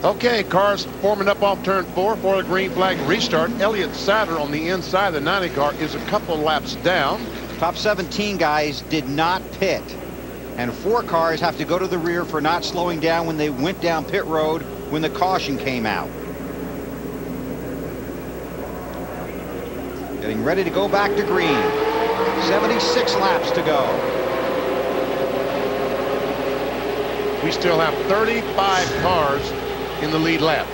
Okay, cars forming up off turn 4 for a green flag restart. Elliott Sadler on the inside of the 90 car is a couple laps down. Top 17 guys did not pit, and 4 cars have to go to the rear for not slowing down when they went down pit road when the caution came out. Getting ready to go back to green. 76 laps to go. We still have 35 cars in the lead lap.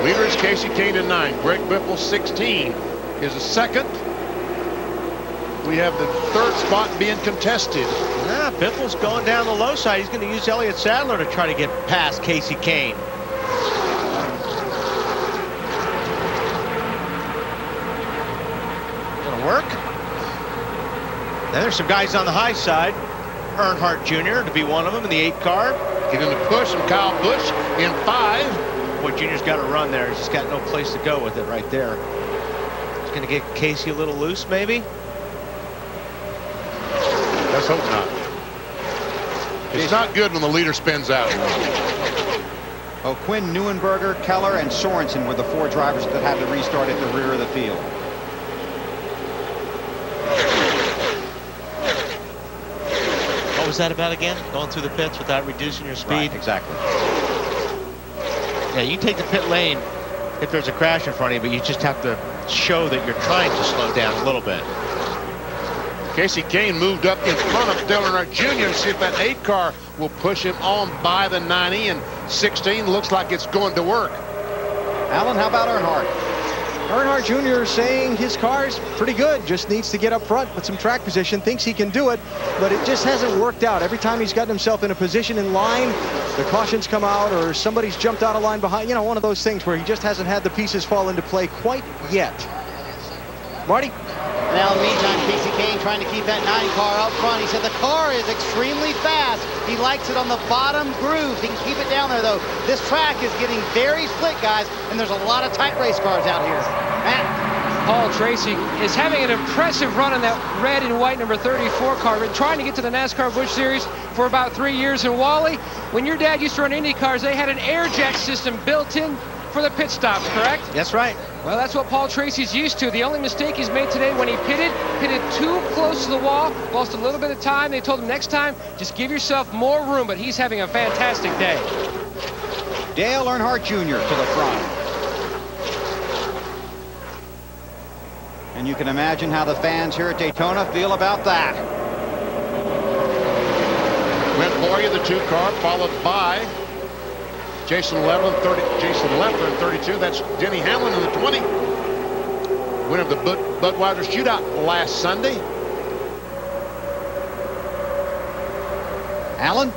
Leader is Kasey Kahne in 9. Greg Biffle 16 is a second. We have the third spot being contested. Biffle's going down the low side. He's going to use Elliott Sadler to try to get past Kasey Kahne. Gonna work. Then there's some guys on the high side. Earnhardt Jr. to be one of them in the 8 car. Getting the push from Kyle Busch in 5. Boy, Junior's got to run there. He's just got no place to go with it right there. He's going to get Kasey a little loose, maybe. Let's hope not. It's not good when the leader spins out. Oh, Quinn, Neuenberger, Keller, and Sorensen were the 4 drivers that had to restart at the rear of the field. What was that about again? Going through the pits without reducing your speed? Right, exactly. Yeah, you can take the pit lane if there's a crash in front of you, but you just have to show that you're trying to slow down a little bit. Kasey Kahne moved up in front of Dale Earnhardt Jr. and see if that 8 car will push him on by the 90, and 16 looks like it's going to work. Alan, how about Earnhardt? Earnhardt Jr. saying his car's pretty good, just needs to get up front with some track position, thinks he can do it, but it just hasn't worked out. Every time he's gotten himself in a position in line, the cautions come out or somebody's jumped out of line behind. You know, one of those things where he just hasn't had the pieces fall into play quite yet. Marty? Now, in the meantime, Kasey Kahne trying to keep that 9 car up front. He said the car is extremely fast. He likes it on the bottom groove. He can keep it down there, though. This track is getting very slick, guys, and there's a lot of tight race cars out here. Matt. Paul Tracy is having an impressive run in that red and white number 34 car. Been trying to get to the NASCAR Busch Series for about 3 years. And Wally, when your dad used to run Indy cars, they had an air jack system built in for the pit stops, correct? That's right. Well, that's what Paul Tracy's used to. The only mistake he's made today when he pitted too close to the wall, lost a little bit of time. They told him next time, just give yourself more room, but he's having a fantastic day. Dale Earnhardt Jr. to the front. And you can imagine how the fans here at Daytona feel about that. Brent Boyer, the 2 car, followed by Jason Leffler in 32. That's Denny Hamlin in the 20. Winner of the Budweiser Shootout last Sunday. Alan?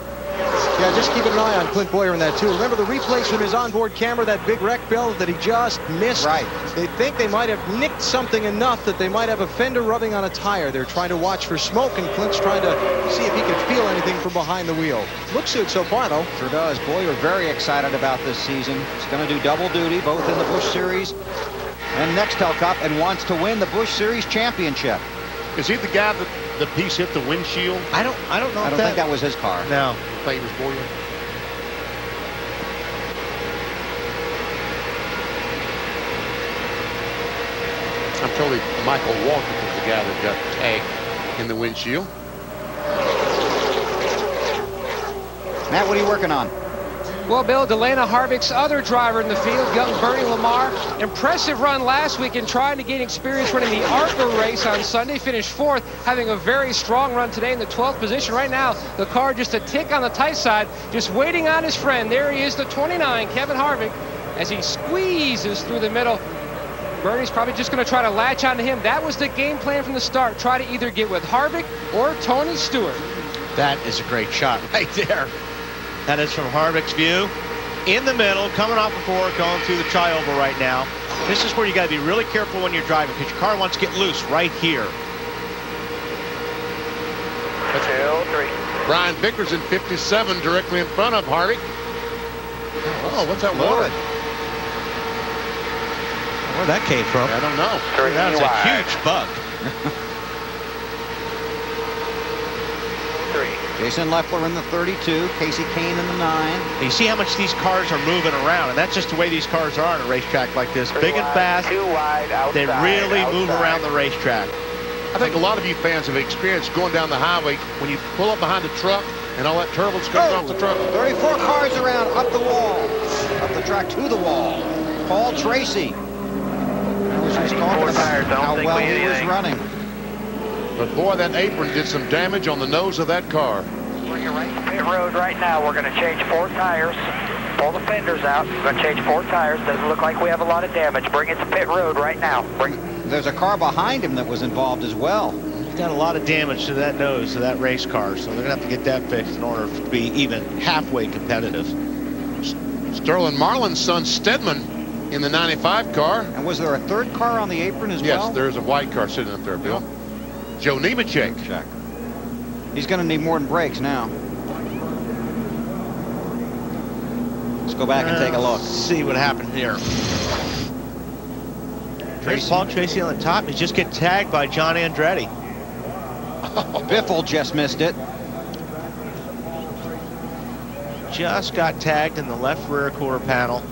Yeah, just keep an eye on Clint Boyer in that, too. Remember the replays from his onboard camera, that big wreck, Bill, that he just missed? Right. They think they might have nicked something enough that they might have a fender rubbing on a tire. They're trying to watch for smoke, and Clint's trying to see if he can feel anything from behind the wheel. Looks good so far, though. Sure does. Boyer very excited about this season. He's going to do double duty, both in the Busch Series and Nextel Cup, and wants to win the Busch Series championship. Is he the guy that the piece hit the windshield? I don't know. I don't think that was his car. No. I thought he was Boyer. I'm totally Michael Walker was the guy that got tagged in the windshield. Matt, what are you working on? Well, Bill, Delana Harvick's other driver in the field, young Bernie Lamar. Impressive run last week and trying to gain experience running the ARCA race on Sunday. Finished 4th, having a very strong run today in the 12th position. Right now, the car just a tick on the tight side, just waiting on his friend. There he is, the 29, Kevin Harvick, as he squeezes through the middle. Bernie's probably just going to try to latch onto him. That was the game plan from the start. Try to either get with Harvick or Tony Stewart. That is a great shot right there. That is from Harvick's view. In the middle, coming off before, going through the tri-oval right now. This is where you got to be really careful when you're driving because your car wants to get loose right here. 2-3. Brian Vickers in 57 directly in front of Harvick. Oh, what's that water? Where that came from? I don't know. That's a huge bug. 3. Jason Leffler in the 32, Kasey Kahne in the 9. You see how much these cars are moving around, and that's just the way these cars are on a racetrack like this. Big and fast. Too wide, outside, they really move outside. around the racetrack. I think a lot of you fans have experienced going down the highway when you pull up behind a truck and all that turbulence comes off the truck. 34 cars around, up the wall, up the track to the wall. Paul Tracy. I was just talking about how well he was running. But boy, that apron did some damage on the nose of that car. Bring it right to pit road right now. We're going to change 4 tires. Pull the fenders out. We're going to change 4 tires. Doesn't look like we have a lot of damage. Bring it to pit road right now. There's a car behind him that was involved as well. He's got a lot of damage to that nose, to that race car, so they're going to have to get that fixed in order to be even halfway competitive. Sterling Marlin's son Stedman in the 95 car. And was there a third car on the apron as well? Well, Yes, there's a white car sitting up there, Bill. Joe Nemechek. He's going to need more than brakes now. Let's go back and take a look. See what happened here. Paul Tracy on the top. He's just get tagged by John Andretti. Biffle just missed it. Just got tagged in the left rear quarter panel.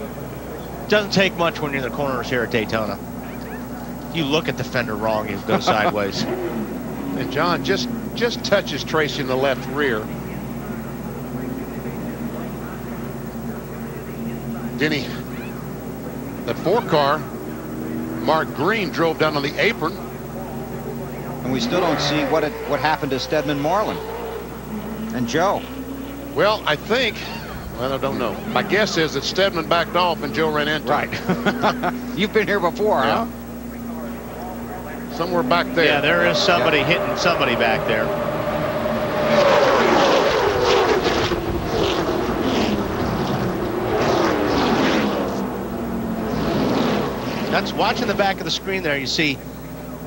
Doesn't take much when you're in the corners here at Daytona. You look at the fender wrong, you go sideways. And John just touches Tracy in the left rear. Denny, that 4 car, Mark Green drove down on the apron. And we still don't see what happened to Stedman Marlin and Joe. Well, I think, well, I don't know. My guess is that Stedman backed off and Joe ran into him. You've been here before, huh? Somewhere back there. Yeah, there is somebody hitting somebody back there. That's watching the back of the screen there. You see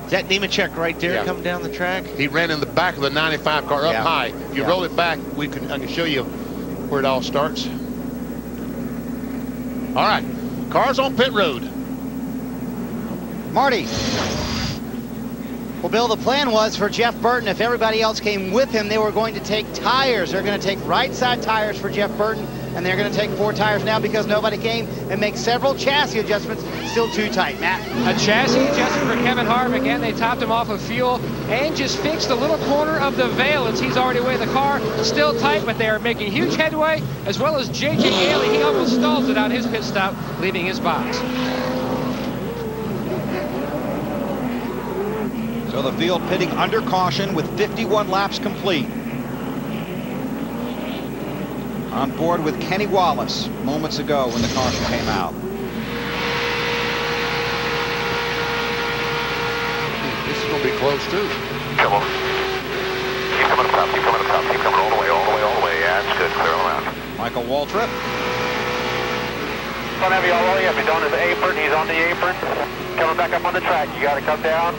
that Nemechek right there coming down the track. He ran in the back of the 95 car up high. If you roll it back, I can show you where it all starts. All right, cars on pit road. Marty. Well, Bill, the plan was for Jeff Burton, if everybody else came with him, they were going to take tires. They're going to take right side tires for Jeff Burton, and they're going to take 4 tires now because nobody came, and make several chassis adjustments. Still too tight, Matt. A chassis adjustment for Kevin Harvick, and they topped him off of fuel and just fixed the little corner of the valence. He's already away. The car still tight, but they are making huge headway, as well as J.J. Haley. He almost stalls it on his pit stop, leaving his box. So the field pitting under caution with 51 laps complete. On board with Kenny Wallace moments ago when the caution came out. This is going to be close too. Come on. Keep coming up top, keep coming up top, keep coming all the way, all the way, all the way. Yeah, that's good. Clear around. Michael Waltrip. Don't have you all the way up. He's on his apron. He's on the apron. Coming back up on the track. You got to come down.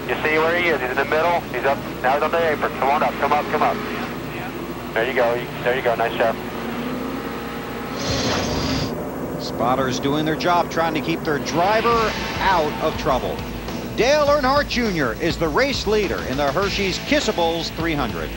You see where he is. He's in the middle. He's up. Now he's on the apron. Come on up. Come up. Come up. There you go. There you go. Nice job. Spotters doing their job, trying to keep their driver out of trouble. Dale Earnhardt Jr. is the race leader in the Hershey's Kissables 300.